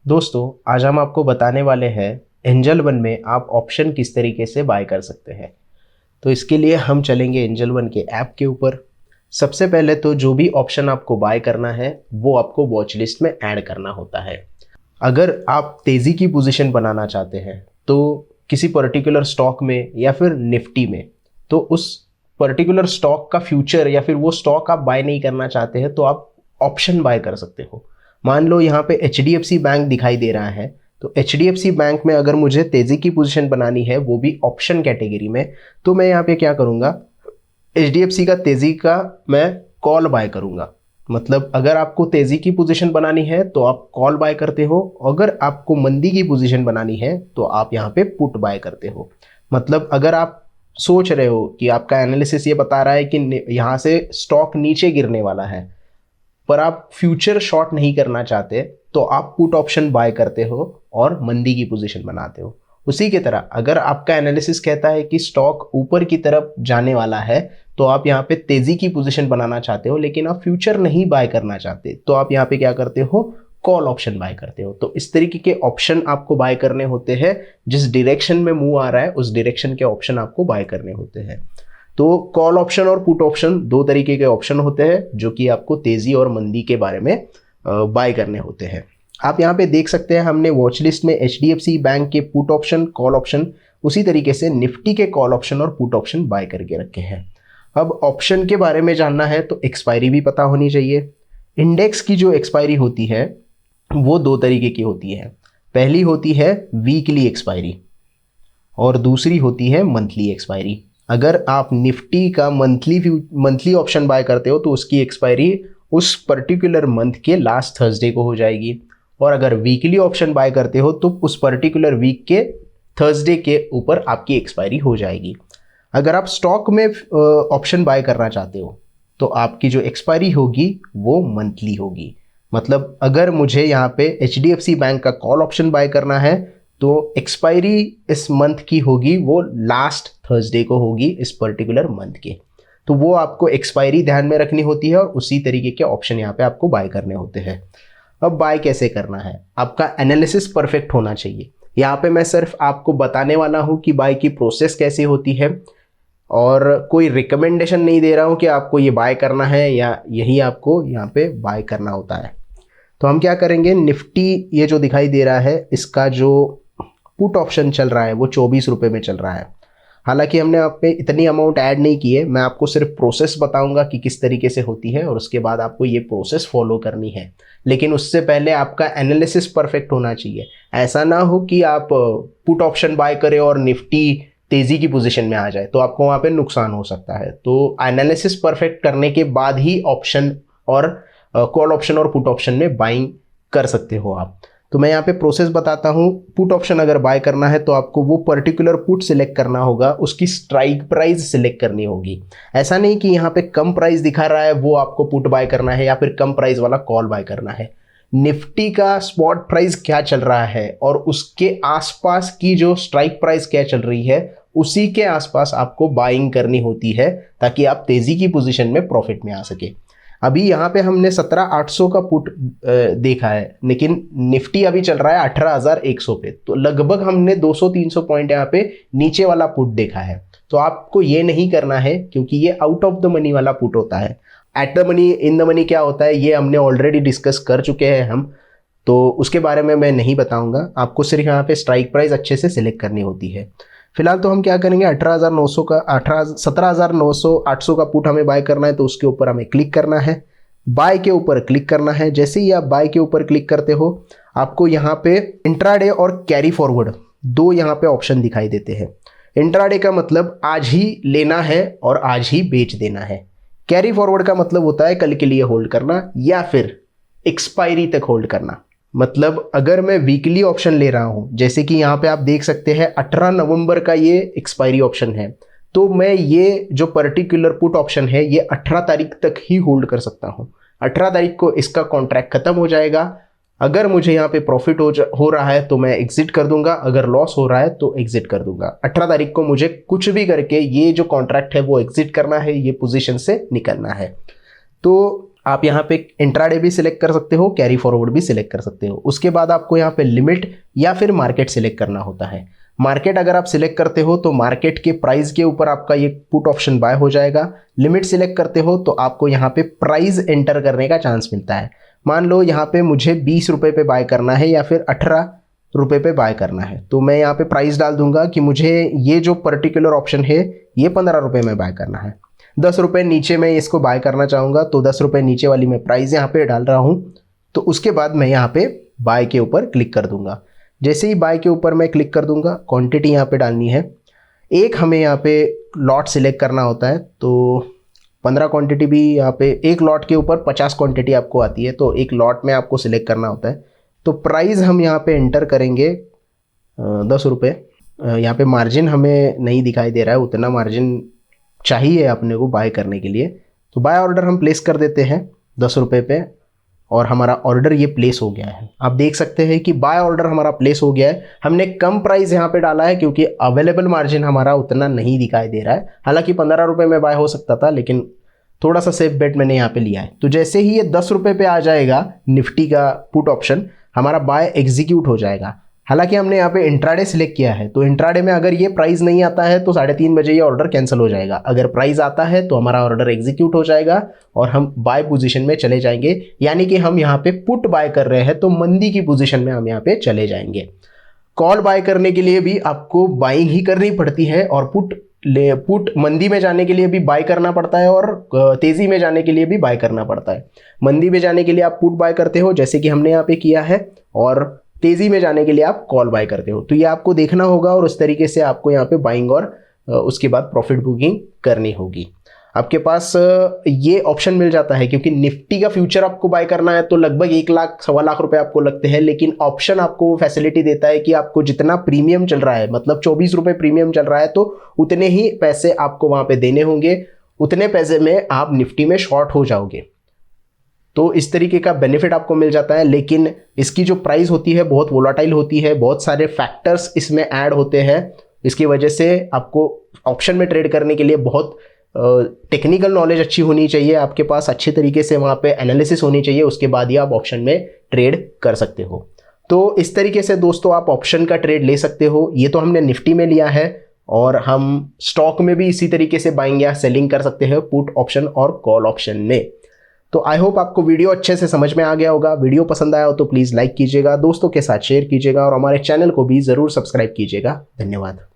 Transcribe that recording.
दोस्तों, आज हम आपको बताने वाले हैं एंजल वन में आप ऑप्शन किस तरीके से बाय कर सकते हैं। तो इसके लिए हम चलेंगे एंजल वन के ऐप के ऊपर। सबसे पहले तो जो भी ऑप्शन आपको बाय करना है वो आपको वॉच लिस्ट में ऐड करना होता है। अगर आप तेज़ी की पोजीशन बनाना चाहते हैं तो किसी पर्टिकुलर स्टॉक में या फिर निफ्टी में, तो उस पर्टिकुलर स्टॉक का फ्यूचर या फिर वो स्टॉक आप बाय नहीं करना चाहते हैं तो आप ऑप्शन बाय कर सकते हो। मान लो यहाँ पे HDFC बैंक दिखाई दे रहा है, तो HDFC बैंक में अगर मुझे तेज़ी की पोजीशन बनानी है वो भी ऑप्शन कैटेगरी में, तो मैं यहाँ पे क्या करूँगा, HDFC का तेज़ी का मैं कॉल बाय करूँगा। मतलब अगर आपको तेज़ी की पोजीशन बनानी है तो आप कॉल बाय करते हो, अगर आपको मंदी की पोजीशन बनानी है तो आप यहाँ पे पुट बाय करते हो। मतलब अगर आप सोच रहे हो कि आपका एनालिसिस ये बता रहा है कि यहाँ से स्टॉक नीचे गिरने वाला है, पर आप फ्यूचर शॉर्ट नहीं करना चाहते, तो आप पुट ऑप्शन बाय करते हो और मंदी की पोजीशन बनाते हो। उसी की तरह अगर आपका एनालिसिस कहता है कि स्टॉक ऊपर की तरफ जाने वाला है तो आप यहाँ पे तेजी की पोजीशन बनाना चाहते हो लेकिन आप फ्यूचर नहीं बाय करना चाहते, तो आप यहाँ पे क्या करते हो, कॉल ऑप्शन बाय करते हो। तो इस तरीके के ऑप्शन आपको बाय करने होते हैं। जिस डायरेक्शन में मूव आ रहा है उस डायरेक्शन के ऑप्शन आपको बाय करने होते हैं। तो कॉल ऑप्शन और पुट ऑप्शन दो तरीके के ऑप्शन होते हैं जो कि आपको तेजी और मंदी के बारे में बाय करने होते हैं। आप यहाँ पे देख सकते हैं हमने वॉच लिस्ट में HDFC बैंक के पुट ऑप्शन, कॉल ऑप्शन, उसी तरीके से निफ्टी के कॉल ऑप्शन और पुट ऑप्शन बाय करके रखे हैं। अब ऑप्शन के बारे में जानना है तो एक्सपायरी भी पता होनी चाहिए। इंडेक्स की जो एक्सपायरी होती है वो दो तरीके की होती है। पहली होती है वीकली एक्सपायरी और दूसरी होती है मंथली एक्सपायरी। अगर आप निफ्टी का मंथली ऑप्शन बाय करते हो तो उसकी एक्सपायरी उस पर्टिकुलर मंथ के लास्ट थर्सडे को हो जाएगी, और अगर वीकली ऑप्शन बाय करते हो तो उस पर्टिकुलर वीक के थर्सडे के ऊपर आपकी एक्सपायरी हो जाएगी। अगर आप स्टॉक में ऑप्शन बाय करना चाहते हो तो आपकी जो एक्सपायरी होगी वो मंथली होगी। मतलब अगर मुझे यहाँ पे HDFC बैंक का कॉल ऑप्शन बाय करना है तो एक्सपायरी इस मंथ की होगी, वो लास्ट थर्सडे को होगी इस पर्टिकुलर मंथ के। तो वो आपको एक्सपायरी ध्यान में रखनी होती है और उसी तरीके के ऑप्शन यहाँ पे आपको बाय करने होते हैं। अब बाय कैसे करना है, आपका एनालिसिस परफेक्ट होना चाहिए। यहाँ पे मैं सिर्फ आपको बताने वाला हूँ कि बाय की प्रोसेस कैसे होती है, और कोई रिकमेंडेशन नहीं दे रहा हूँ कि आपको ये बाय करना है या यही आपको यहाँ पे बाय करना होता है। तो हम क्या करेंगे, निफ्टी ये जो दिखाई दे रहा है इसका जो पुट ऑप्शन चल रहा है वो 24 रुपये में चल रहा है। हालांकि हमने आप पे इतनी अमाउंट ऐड नहीं की है, मैं आपको सिर्फ प्रोसेस बताऊंगा कि किस तरीके से होती है और उसके बाद आपको ये प्रोसेस फॉलो करनी है। लेकिन उससे पहले आपका एनालिसिस परफेक्ट होना चाहिए। ऐसा ना हो कि आप पुट ऑप्शन बाय करें और निफ्टी तेजी की पोजीशन में आ जाए तो आपको वहाँ पे नुकसान हो सकता है। तो एनालिसिस परफेक्ट करने के बाद ही ऑप्शन और कॉल ऑप्शन और पुट ऑप्शन में बाइंग कर सकते हो आप। तो मैं यहाँ पे प्रोसेस बताता हूँ। पुट ऑप्शन अगर बाय करना है तो आपको वो पर्टिकुलर पुट सिलेक्ट करना होगा, उसकी स्ट्राइक प्राइस सिलेक्ट करनी होगी। ऐसा नहीं कि यहाँ पे कम प्राइस दिखा रहा है वो आपको पुट बाय करना है या फिर कम प्राइस वाला कॉल बाय करना है। निफ्टी का स्पॉट प्राइस क्या चल रहा है और उसके आसपास की जो स्ट्राइक प्राइस क्या चल रही है उसी के आसपास आपको बाइंग करनी होती है ताकि आप तेजी की पोजीशन में प्रॉफिट में आ सके। अभी यहाँ पे हमने 17,800 का पुट देखा है, लेकिन निफ्टी अभी चल रहा है 18,100 पे, तो लगभग हमने 200-300 पॉइंट यहाँ पे नीचे वाला पुट देखा है। तो आपको ये नहीं करना है क्योंकि ये आउट ऑफ द मनी वाला पुट होता है। At the money, in the money क्या होता है ये हमने ऑलरेडी डिस्कस कर चुके हैं हम, तो उसके बारे में मैं नहीं बताऊंगा। आपको सिर्फ यहाँ पे स्ट्राइक प्राइस अच्छे से सिलेक्ट करनी होती है। फिलहाल तो हम क्या करेंगे, 18,900 का 17,900-800 का पुट हमें बाय करना है, तो उसके ऊपर हमें क्लिक करना है, बाय के ऊपर क्लिक करना है। जैसे ही आप बाय के ऊपर क्लिक करते हो आपको यहाँ पे इंट्राडे और कैरी फॉरवर्ड दो यहाँ पे ऑप्शन दिखाई देते हैं। इंट्राडे का मतलब आज ही लेना है और आज ही बेच देना है। कैरी फॉरवर्ड का मतलब होता है कल के लिए होल्ड करना या फिर एक्सपायरी तक होल्ड करना। मतलब अगर मैं वीकली ऑप्शन ले रहा हूं, जैसे कि यहाँ पे आप देख सकते हैं 18 नवंबर का ये एक्सपायरी ऑप्शन है, तो मैं ये जो पर्टिकुलर पुट ऑप्शन है ये 18 तारीख तक ही होल्ड कर सकता हूँ। 18 तारीख को इसका कॉन्ट्रैक्ट खत्म हो जाएगा। अगर मुझे यहाँ पे प्रॉफिट हो रहा है तो मैं एग्जिट कर दूंगा, अगर लॉस हो रहा है तो एग्जिट कर दूंगा। 18 तारीख को मुझे कुछ भी करके ये जो कॉन्ट्रैक्ट है वो एग्जिट करना है, ये पोजीशन से निकलना है। तो आप यहाँ पे इंट्राडे भी सिलेक्ट कर सकते हो, कैरी फॉरवर्ड भी सिलेक्ट कर सकते हो। उसके बाद आपको यहाँ पे लिमिट या फिर मार्केट सिलेक्ट करना होता है। मार्केट अगर आप सिलेक्ट करते हो तो मार्केट के प्राइस के ऊपर आपका ये पुट ऑप्शन बाय हो जाएगा। लिमिट सिलेक्ट करते हो तो आपको यहाँ पे प्राइस एंटर करने का चांस मिलता है। मान लो यहाँ पे मुझे 20 रुपये पे बाय करना है या फिर 18 रुपये पे बाय करना है, तो मैं यहाँ पे प्राइस डाल दूंगा कि मुझे ये जो पर्टिकुलर ऑप्शन है ये 15 रुपये में बाय करना है। 10 रुपये नीचे मैं इसको बाय करना चाहूँगा तो 10 रुपये नीचे वाली मैं प्राइस यहाँ पे डाल रहा हूँ। तो उसके बाद मैं यहाँ पे बाय के ऊपर क्लिक कर दूंगा। जैसे ही बाय के ऊपर मैं क्लिक कर दूंगा, क्वांटिटी यहाँ पे डालनी है। एक हमें यहाँ पे लॉट सिलेक्ट करना होता है, तो 15 क्वांटिटी भी यहाँ पे, एक लॉट के ऊपर 50 क्वांटिटी आपको आती है, तो एक लॉट में आपको सिलेक्ट करना होता है। तो प्राइस हम यहाँ पे एंटर करेंगे 10 रुपये। यहाँ पे मार्जिन हमें नहीं दिखाई दे रहा है, उतना मार्जिन चाहिए अपने को बाय करने के लिए। तो बाय ऑर्डर हम प्लेस कर देते हैं 10 रुपये पे और हमारा ऑर्डर ये प्लेस हो गया है। आप देख सकते हैं कि बाय ऑर्डर हमारा प्लेस हो गया है। हमने कम प्राइस यहाँ पे डाला है क्योंकि अवेलेबल मार्जिन हमारा उतना नहीं दिखाई दे रहा है। हालांकि 15 रुपये में बाय हो सकता था, लेकिन थोड़ा सा सेफ बेट मैंने यहाँ पे लिया है। तो जैसे ही ये 10 रुपये पे आ जाएगा निफ्टी का पुट ऑप्शन, हमारा बाय एग्जीक्यूट हो जाएगा। हालांकि हमने यहाँ पे इंट्राडे सिलेक्ट किया है, तो इंट्राडे में अगर ये प्राइस नहीं आता है तो 3:30 बजे ये ऑर्डर कैंसिल हो जाएगा। अगर प्राइस आता है तो हमारा ऑर्डर एग्जीक्यूट हो जाएगा और हम बाय पोजीशन में चले जाएंगे। यानी कि हम यहाँ पे पुट बाय कर रहे हैं तो मंदी की पोजीशन में हम यहाँ पे चले जाएंगे। कॉल बाय करने के लिए भी आपको बाइंग ही करनी पड़ती है और पुट मंदी में जाने के लिए भी बाय करना पड़ता है और तेजी में जाने के लिए भी बाय करना पड़ता है। मंदी में जाने के लिए आप पुट बाय करते हो जैसे कि हमने यहाँ पे किया है, और तेजी में जाने के लिए आप कॉल बाय करते हो। तो ये आपको देखना होगा और उस तरीके से आपको यहाँ पे बाइंग और उसके बाद प्रॉफिट बुकिंग करनी होगी। आपके पास ये ऑप्शन मिल जाता है क्योंकि निफ्टी का फ्यूचर आपको बाय करना है तो लगभग 1 लाख 1.25 लाख रुपए आपको लगते हैं, लेकिन ऑप्शन आपको फैसिलिटी देता है कि आपको जितना प्रीमियम चल रहा है, मतलब 24 रुपये प्रीमियम चल रहा है, तो उतने ही पैसे आपको वहां पे देने होंगे। उतने पैसे में आप निफ्टी में शॉर्ट हो जाओगे। तो इस तरीके का बेनिफिट आपको मिल जाता है। लेकिन इसकी जो प्राइस होती है बहुत वोलाटाइल होती है, बहुत सारे फैक्टर्स इसमें ऐड होते हैं। इसकी वजह से आपको ऑप्शन में ट्रेड करने के लिए बहुत टेक्निकल नॉलेज अच्छी होनी चाहिए आपके पास, अच्छे तरीके से वहाँ पे एनालिसिस होनी चाहिए, उसके बाद ही आप ऑप्शन में ट्रेड कर सकते हो। तो इस तरीके से दोस्तों आप ऑप्शन का ट्रेड ले सकते हो। ये तो हमने निफ्टी में लिया है और हम स्टॉक में भी इसी तरीके से बाइंग या सेलिंग कर सकते हैं, पुट ऑप्शन और कॉल ऑप्शन में। तो आई होप आपको वीडियो अच्छे से समझ में आ गया होगा। वीडियो पसंद आया हो तो प्लीज़ लाइक कीजिएगा, दोस्तों के साथ शेयर कीजिएगा और हमारे चैनल को भी ज़रूर सब्सक्राइब कीजिएगा। धन्यवाद।